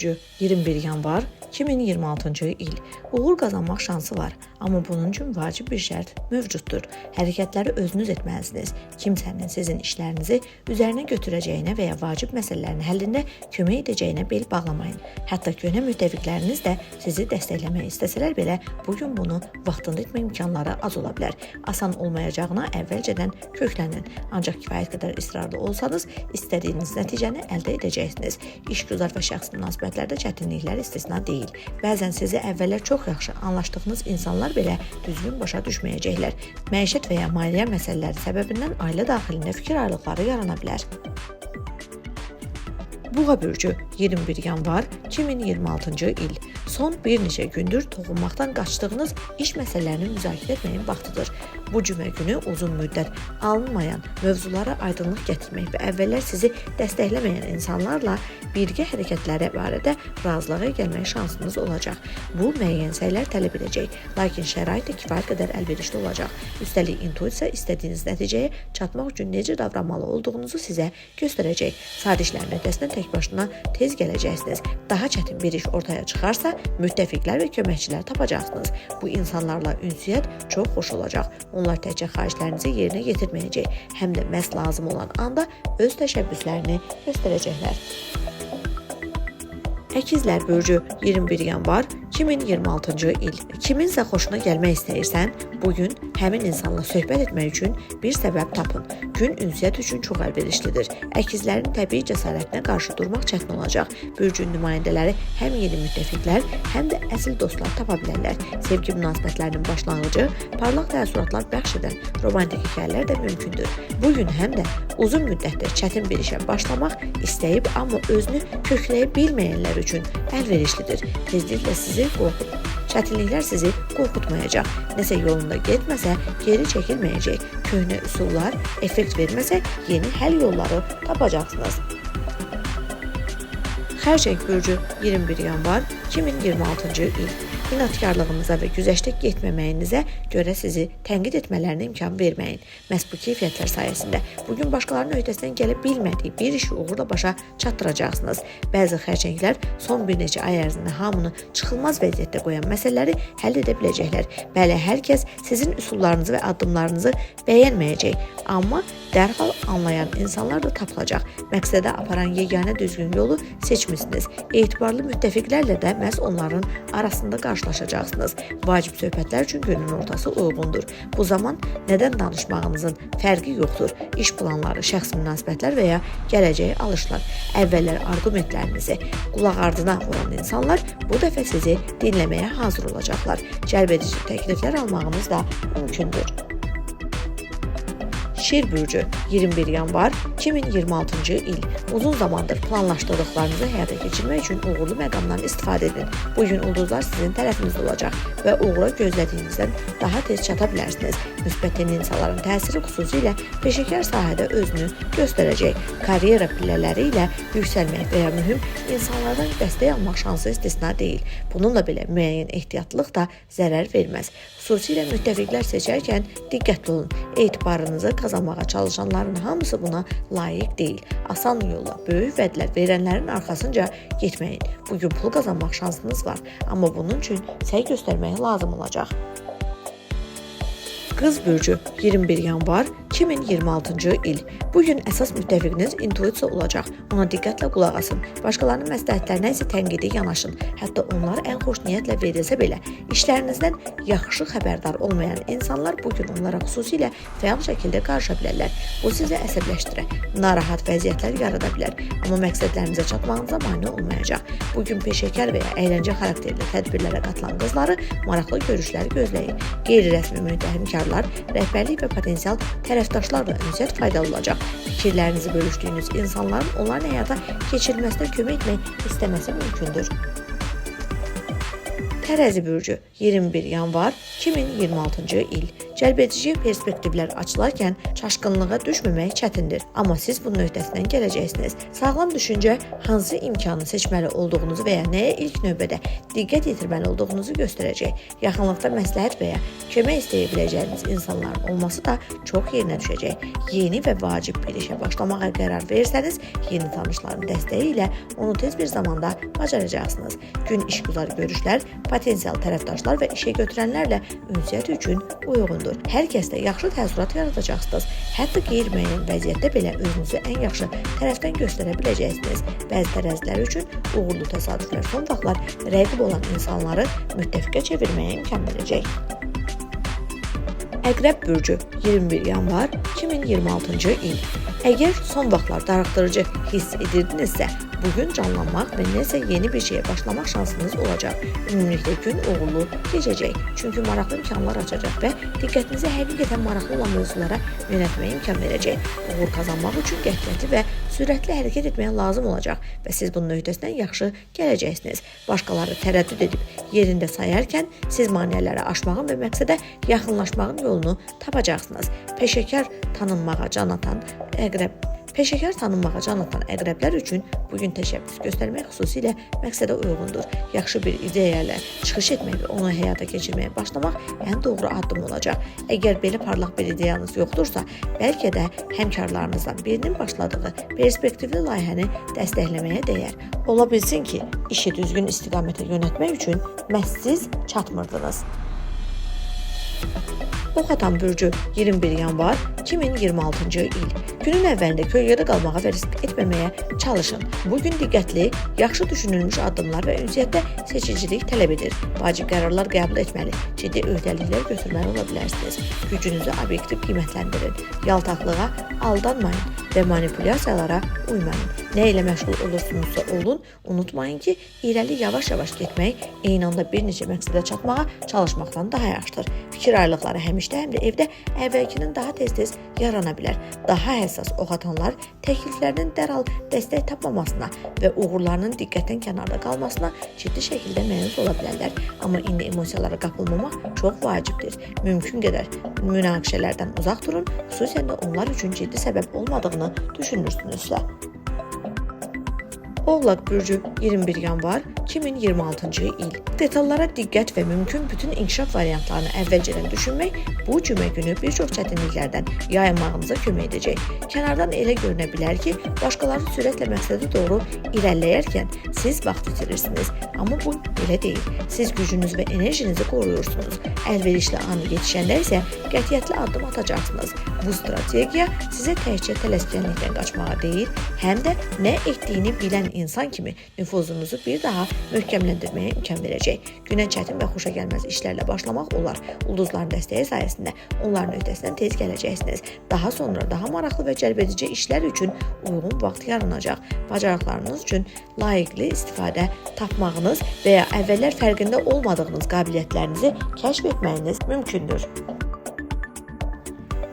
bürcü 21 yanvar 2026-cı il. Uğur qazanmaq şansı var, amma bunun üçün vacib bir şərt mövcuddur. Hərəkətləri özünüz etməlisiniz. Kimsənin sizin işlərinizi üzərinə götürəcəyinə və ya vacib məsələlərin həllində kömək edəcəyinə bel bağlamayın. Hətta köhnə müttəfiqləriniz də sizi dəstəkləmək istəsələr belə, bugün bunu vaxtında etmək imkanları az ola bilər. Asan olmayacağına əvvəlcədən köklənin. Ancaq kifayət qədər israrlı olsanız, istədiyiniz nəticəni əldə edəcəksiniz. İşgüzar və şəxsi münasibətlərdə çətinliklər istisna deyil. Bəzən sizi əvvəllər çox yaxşı anlaşdığınız insanlar belə düzgün başa düşməyəcəklər. Məişət və ya maliyyə məsələləri səbəbindən ailə daxilində fikir ayrılıqları yarana bilər. Buğa bürcü 21 yanvar 2026-cı il. Son bir neçə gündür toxunmaqdan qaçdığınız iş məsələlərini müzakirə etməyin vaxtıdır. Bu cümə günü uzun müddət alınmayan mövzulara aydınlıq gətirmək və əvvəllər sizi dəstəkləməyən insanlarla birgə hərəkətləri barədə razılığa gəlmək şansınız olacaq. Bu müəyyən səylər tələb edəcək, lakin şərait də kifayət qədər əlverişli olacaq. Üstəlik intuisiya istədiyiniz nəticəyə çatmaq üçün necə davranmalı olduğunuzu sizə göstərəcək. Sadə işlərin öhdəsindən tək başına tez gələcəksiniz. Daha çətin bir iş ortaya çıxarsa, müttəfiqlər və köməkçilər tapacaqsınız. Bu insanlarla ünsiyyət çox xoş olacaq. Onlar təkcə xahişlərinizi yerinə yetirməyəcək, həm də məhz lazım olan anda öz təşəbbüslərini göstərəcəklər. Əkizlər bürcü 21 yanvar 2026-cı il. Kiminsə xoşuna gəlmək istəyirsən, bugün həmin insanla söhbət etmək üçün bir səbəb tapın. Gün ünsiyyət üçün çox əlverişlidir. Əkizlərin təbii cəsarətinə qarşı durmaq çətin olacaq. Bürcün nümayəndələri həm yeni müttəfiqlər, həm də əsl dostlar tapa bilərlər. Sevgi münasibətlərinin başlanğıcı, parlaq təəssüratlar bəxş edən romantik hekayələr də mümkündür. Bugün həm də uzun müddətdir çətin bir işə başlamaq istəyib, amma özünü kökləyə bilməyənlər üçün əlverişlidir. Tezliklə sizi qorxut. Çətinliklər sizi qorxutmayacaq. Nəsə yolunda getməsə, geri çəkilməyəcək. Köhnə üsullar effekt verməsə, yeni həll yolları tapacaqsınız. Xərçəng bürcü 21 yanvar 2026-cı il. İnatkarlığınıza və güzəştə getməməyinizə görə sizi tənqid etmələrinə imkan verməyin. Məhz bu keyfiyyətlər sayəsində bugün başqalarının öhdəsindən gələ bilmədiyi bir işi uğurla başa çatdıracaqsınız. Bəzi xərçənglər son bir neçə ay ərzində hamını çıxılmaz vəziyyətdə qoyan məsələləri həll edə biləcəklər. Bəli, hər kəs sizin üsullarınızı və addımlarınızı bəyənməyəcək, amma dərhal anlayan insanlar da tapılacaq. Məqsədə aparan yeganə düzgün yolu seçmisiniz. Etibarlı müttəfiqlərlə də məhz onların arasında qarşılaşacaqsınız. Vacib söhbətlər üçün günün ortası uyğundur. Bu zaman nədən danışmağınızın fərqi yoxdur. İş planları, şəxsi münasibətlər və ya gələcəyə alışlar. Əvvəllər arqumentlərinizi qulaq ardına vuran insanlar bu dəfə sizi dinləməyə hazır olacaqlar. Cəlbedici təkliflər almağınız da mümkündür. Şir bürcü 21 yanvar 2026-cı il. Uzun zamandır planlaşdırdıqlarınızı həyata keçirmək üçün uğurlu məqamdan istifadə edin. Bugün ulduzlar sizin tərəfinizdə olacaq və uğura gözlədiyinizdən daha tez çata bilərsiniz. Müsbət tendensiyaların təsiri xüsusilə peşəkar sahədə özünü göstərəcək. Karyera pillələri ilə yüksəlmək və ya mühüm insanlardan dəstək almaq şansı istisna deyil. Bununla belə müəyyən ehtiyatlıq da zərər verməz. Xüsusilə müttəfiqlər seçərkən diqqətli olun. Etibarınızı qazanmağa çalışanların hamısı buna layiq deyil. Asan yolla böyük vədlər verənlərin arxasınca getməyin. Bugün pul qazanmaq şansınız var, amma bunun üçün səy göstərmək lazım olacaq. Qız bürcü 21 yanvar 2026-cı il. Bugün əsas müttəfiqiniz intuisiya olacaq. Ona diqqətlə qulaq asın. Başqalarının məsləhətlərinə isə tənqidi yanaşın. Hətta onlar ən xoş niyyətlə verilsə belə, işlərinizdən yaxşı xəbərdar olmayan insanlar bugün onlara xüsusilə fəal şəkildə qarışa bilərlər. Bu sizi əsəbləşdirə, narahat vəziyyətlər yarada bilər. Amma məqsədlərinizə çatmağınıza mane olmayacaq. Bugün peşəkar və ya əyləncə xarakterli tədbirlərə qatılan qızları maraqlı görüşləri gözləyin. Qeyri-rəsmi müttəmkarlar, rəhbərlik və potensial tərəfdaşlarla ünsiyyət faydalı olacaq. Fikirlərinizi bölüşdüyünüz insanların onların həyata keçirilməsinə kömək etmək istəməsi mümkündür. Tərəzi bürcü 21 yanvar 2026-cı il. Cəlbedici perspektivlər açılarkən çaşqınlığa düşməmək çətindir. Amma siz bunun öhdəsindən gələcəksiniz. Sağlam düşüncə hansı imkanı seçməli olduğunuzu və ya nəyə ilk növbədə diqqət yetirməli olduğunuzu göstərəcək. Yaxınlıqda məsləhət və ya kömək istəyə biləcəyiniz insanların olması da çox yerinə düşəcək. Yeni və vacib bir işə başlamağa qərar verirsəniz, yeni tanışların dəstəyi ilə onu tez bir zamanda bacaracaqsınız. Gün işgüzar görüşlər, potensial tərəfdaşlar və işə götürənlərlə ünsiyyət üçün uyğundur. Hər kəsdə yaxşı təəssürat yaradacaqsınız. Hətta qeyri-müəyyən vəziyyətdə belə özünüzü ən yaxşı tərəfdən göstərə biləcəksiniz. Bəzi tərəzilər üçün uğurlu təsadüflər son vaxtlar rəqib olan insanları müttəfiqə çevirməyə imkan verəcək. Əqrəb bürcü 21 yanvar 2026-cı il. Əgər son vaxtlar darıxdırıcı hiss edirdinizsə, bugün canlanmaq və nəsə yeni bir şeyə başlamaq şansınız olacaq. Ümumilikdə gün uğurlu keçəcək. Çünki maraqlı imkanlar açacaq və diqqətinizi həqiqətən maraqlı olan mövzulara yönəltməyə imkan verəcək. Uğur qazanmaq üçün qətiyyətli və sürətli hərəkət etməyə lazım olacaq və siz bunun öhdəsindən yaxşı gələcəksiniz. Başqaları tərəddüd edib yerində sayarkən siz maneələri aşmağın və məqsədə yaxınlaşmağın yolunu tapacaqsınız. Peşəkar tanınmağa can atan əqrəblər üçün bugün təşəbbüs göstərmək xüsusilə məqsədə uyğundur. Yaxşı bir ideya ilə çıxış etmək və onu həyata keçirməyə başlamaq ən doğru addım olacaq. Əgər belə parlaq bir ideyanız yoxdursa, bəlkə də həmkarlarınızdan birinin başladığı perspektivli layihəni dəstəkləməyə dəyər. Ola bilsin ki, işi düzgün istiqamətə yönəltmək üçün məhz siz çatmırdınız. Oxatan bürcü 21 yanvar 2026-cı il. Günün əvvəlində kölgədə qalmağa və risk etməməyə çalışın. Bugün diqqətli, yaxşı düşünülmüş addımlar və ünsiyyətdə seçicilik tələb edir. Vacib qərarlar qəbul etməli, ciddi öhdəliklər götürməli ola bilərsiniz. Gücünüzü obyektiv qiymətləndirin. Yaltaqlığa aldanmayın və manipulyasiyalara uymayın. Nə ilə məşğul olursunuzsa olun, unutmayın ki, irəli yavaş-yavaş getmək eyni anda bir neçə məqsədə çatmağa çalışmaqdan daha yaxşıdır. Fikir ayrılıqları həmişdə həm də evdə əvvəlkindən daha tez-tez yarana bilər. Daha həssas oxatanlar təkliflərinin dərhal dəstək tapmamasına və uğurlarının diqqətdən kənarda qalmasına ciddi şəkildə məyus ola bilərlər. Amma indi emosiyalara qapılmamaq çox vacibdir. Mümkün qədər münaqişələrdən uzaq durun, xüsusən də onlar üçün ciddi səbəb olmadığını düşünürsünüzsə. Oğlaq bürcü 21 yanvar 2026-cı il. Detallara diqqət və mümkün bütün inkişaf variantlarını əvvəlcədən düşünmək bu cümə günü bir çox çətinliklərdən yayınmağınıza kömək edəcək. Kənardan elə görünə bilər ki, başqaları sürətlə məqsədə doğru irəliləyərkən siz vaxt itirirsiniz. Amma bu belə deyil. Siz gücünüzü və enerjinizi qoruyursunuz. Əlverişli anı yetişəndə isə qətiyyətli addım atacaqsınız. Bu strategiya sizə təkcə tələskənlikdən qaçmağa deyil, həm də nə etdiyini bilən insan kimi nüfuzunuzu bir daha möhkəmləndirməyə imkan verəcək. Günə çətin və xoşagəlməz işlərlə başlamaq olar. Ulduzların dəstəyi sayəsində onların öhdəsindən tez gələcəksiniz. Daha sonra daha maraqlı və cəlbedici işlər üçün uyğun vaxt yaranacaq. Bacarıqlarınız üçün layiqli istifadə tapmağınız və ya əvvəllər fərqində olmadığınız qabiliyyətlərinizi kəşf etməyiniz mümkündür.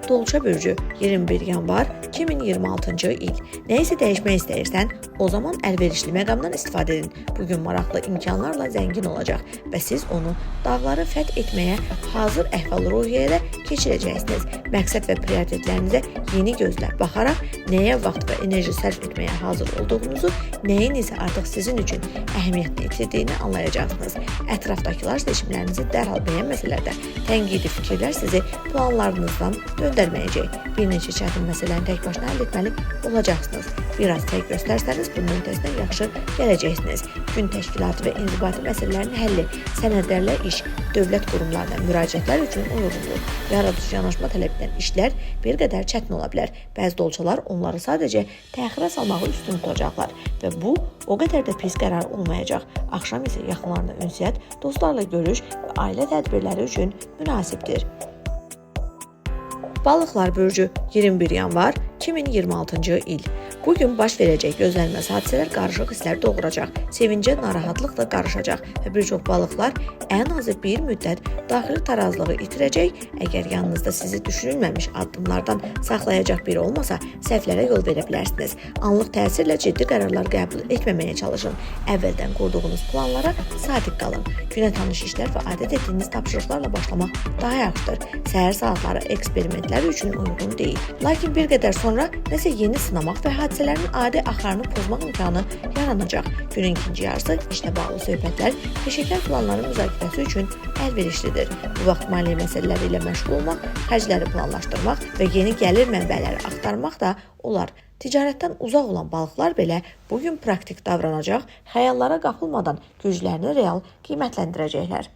Dolça bürcü 21 yanvar 2026-cı il. Nəyisə dəyişmək istəyirsən, o zaman əlverişli məqamdan istifadə edin. Bugün maraqlı imkanlarla zəngin olacaq və siz onu dağları fəth etməyə hazır əhval-ruhiyyəyə keçirəcəksiniz. Məqsəd və prioritetlərinizə yeni gözlə baxaraq nəyə vaxt və enerji sərf etməyə hazır olduğunuzu, nəyin isə artıq sizin üçün əhəmiyyətini itirdiyini anlayacaqsınız. Ətrafdakılar seçimlərinizi dərhal bəyənməsələr də tənqidi fikirlər sizi planlarınızdan döndərməyəcək. Bir neçə çətin məsələni tək başına həll etməli olacaqsınız. Biraz tək göstərsəniz bunun öhdəsindən yaxşı gələcəksiniz. Gün təşkilatı və inzibati məsələlərin həlli, sənədlərlə iş, dövlət qurumlarına müraciətlər üçün uyğundur. Yaradıcı yanaşma tələb edən işlər bir qədər çətin ola bilər. Bəzi dolçalar onları sadəcə təxirə salmağı üstün tutacaqlar və bu o qədər də pis qərar olmayacaq. Axşam isə yaxınlarına ünsiyyət, dostlarla görüş və ailə tədbirləri üçün münasibdir. Balıqlar bürcü 21 yanvar 2026-cı il. Bugün baş verəcək gözlənilməz hadisələr qarışıq hisslər doğuracaq. Sevincə narahatlıq da qarışacaq və bir çox balıqlar ən azı bir müddət daxili tarazlığı itirəcək. Əgər yanınızda sizi düşünülməmiş addımlardan saxlayacaq biri olmasa, səhvlərə yol verə bilərsiniz. Anlıq təsirlə ciddi qərarlar qəbul etməməyə çalışın. Əvvəldən qurduğunuz planlara sadiq qalın. Günə tanış işlər və adət etdiyiniz tapşırıqlarla başlamaq daha yaxşıdır. Səhər saatları eksperimentlər üçün uyğun deyil. Lakin bir qədər sonra nəsə yeni sınamaq və hadisələrin adi axarını pozmaq imkanı yaranacaq. Günün ikinci yarısı işlə bağlı söhbətlər, peşəkar planların müzakirəsi üçün əlverişlidir. Bu vaxt maliyyə məsələləri ilə məşğul olmaq, xərcləri planlaşdırmaq və yeni gəlir mənbələri axtarmaq da olar. Ticarətdən uzaq olan balıqlar belə bugün praktik davranacaq, xəyallara qapılmadan güclərini real qiymətləndirəcəklər.